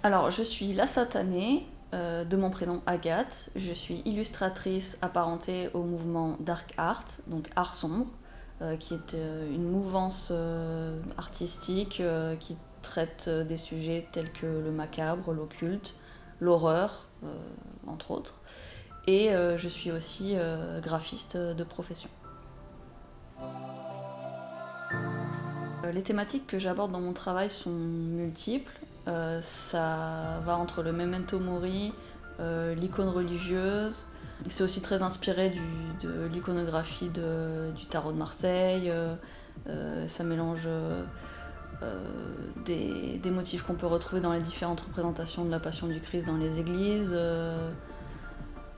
Alors, je suis la satanée, de mon prénom Agathe. Je suis illustratrice apparentée au mouvement Dark Art, donc art sombre, qui est une mouvance artistique qui traite des sujets tels que le macabre, l'occulte, l'horreur, entre autres. Et je suis aussi graphiste de profession. Les thématiques que j'aborde dans mon travail sont multiples. Ça va entre le memento mori, l'icône religieuse. C'est aussi très inspiré de l'iconographie du tarot de Marseille. Ça mélange des motifs qu'on peut retrouver dans les différentes représentations de la Passion du Christ dans les églises,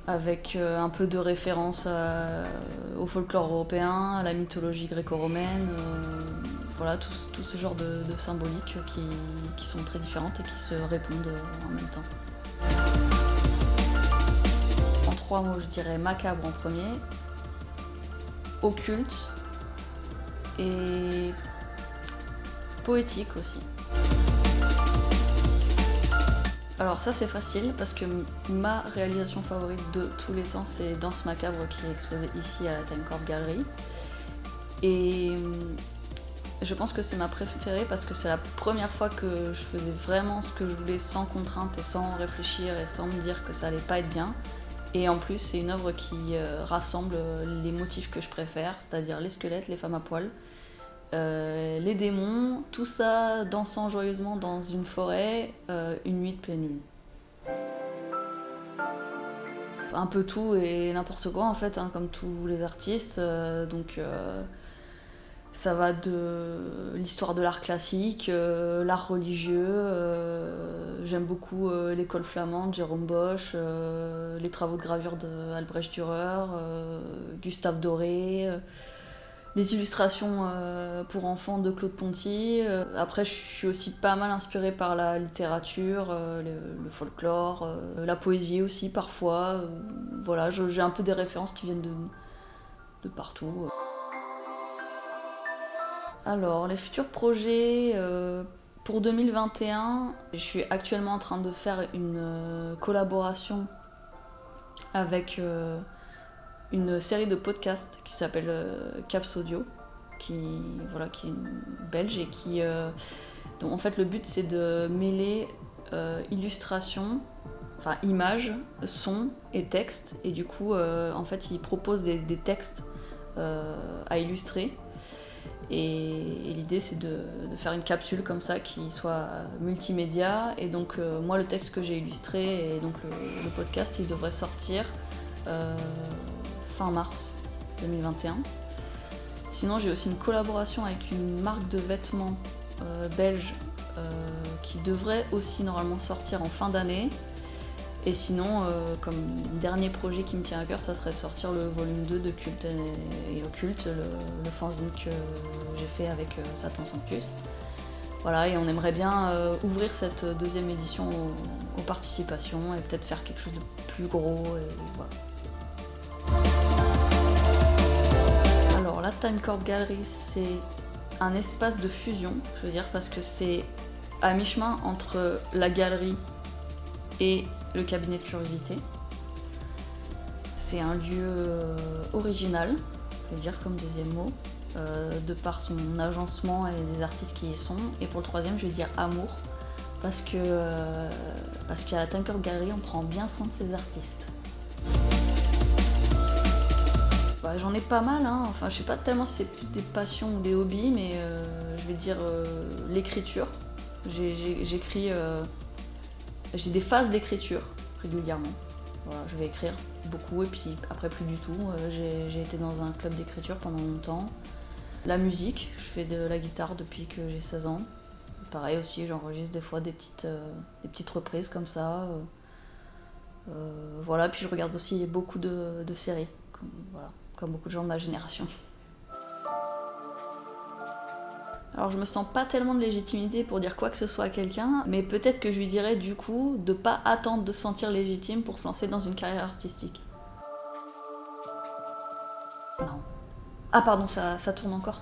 avec un peu de référence au folklore européen, à la mythologie gréco-romaine. Voilà, tout ce genre de symboliques qui sont très différentes et qui se répondent en même temps. En 3 mots, je dirais macabre en premier, occulte et poétique aussi. Alors ça c'est facile parce que ma réalisation favorite de tous les temps c'est Danse macabre qui est exposée ici à la Time Corp Gallery. Et je pense que c'est ma préférée parce que c'est la première fois que je faisais vraiment ce que je voulais sans contrainte et sans réfléchir et sans me dire que ça allait pas être bien. Et en plus c'est une œuvre qui rassemble les motifs que je préfère, c'est-à-dire les squelettes, les femmes à poil, les démons, tout ça dansant joyeusement dans une forêt, une nuit de pleine lune. Un peu tout et n'importe quoi en fait, hein, comme tous les artistes. Ça va de l'histoire de l'art classique, l'art religieux. J'aime beaucoup l'école flamande, Jérôme Bosch, les travaux de gravure d'Albrecht Dürer, Gustave Doré. Les illustrations pour enfants de Claude Ponty. Après, je suis aussi pas mal inspirée par la littérature, le folklore, la poésie aussi parfois. Voilà, j'ai un peu des références qui viennent de partout. Alors, les futurs projets pour 2021, je suis actuellement en train de faire une collaboration avec une série de podcasts qui s'appelle Caps Audio, qui est belge et dont en fait le but c'est de mêler illustration, enfin images, son et texte, et du coup en fait ils proposent des textes à illustrer. Et l'idée c'est de faire une capsule comme ça qui soit multimédia, et donc moi le texte que j'ai illustré et donc le podcast il devrait sortir fin mars 2021. Sinon j'ai aussi une collaboration avec une marque de vêtements belge qui devrait aussi normalement sortir en fin d'année. Et sinon, comme dernier projet qui me tient à cœur, ça serait de sortir le volume 2 de Culte et Occulte, le fanzine que j'ai fait avec Satan Sanctus. Voilà, et on aimerait bien ouvrir cette deuxième édition aux participations et peut-être faire quelque chose de plus gros. Et voilà. Alors, la Time Corp Gallery, c'est un espace de fusion, je veux dire, parce que c'est à mi-chemin entre la galerie et le cabinet de curiosité. C'est un lieu original, je veux dire comme deuxième mot, de par son agencement et les artistes qui y sont. Et pour le troisième, je vais dire amour, parce qu'à la Time Corp Gallery, on prend bien soin de ses artistes. Bah, j'en ai pas mal, hein. Enfin, je sais pas tellement si c'est plus des passions ou des hobbies, mais je vais dire l'écriture. J'écris. J'ai des phases d'écriture régulièrement. Voilà, je vais écrire beaucoup et puis après plus du tout. J'ai été dans un club d'écriture pendant longtemps. La musique, je fais de la guitare depuis que j'ai 16 ans. Pareil aussi, j'enregistre des fois des petites reprises comme ça. Voilà, puis je regarde aussi beaucoup de séries, comme beaucoup de gens de ma génération. Alors je me sens pas tellement de légitimité pour dire quoi que ce soit à quelqu'un, mais peut-être que je lui dirais du coup de pas attendre de se sentir légitime pour se lancer dans une carrière artistique. Non. Ah pardon, ça tourne encore.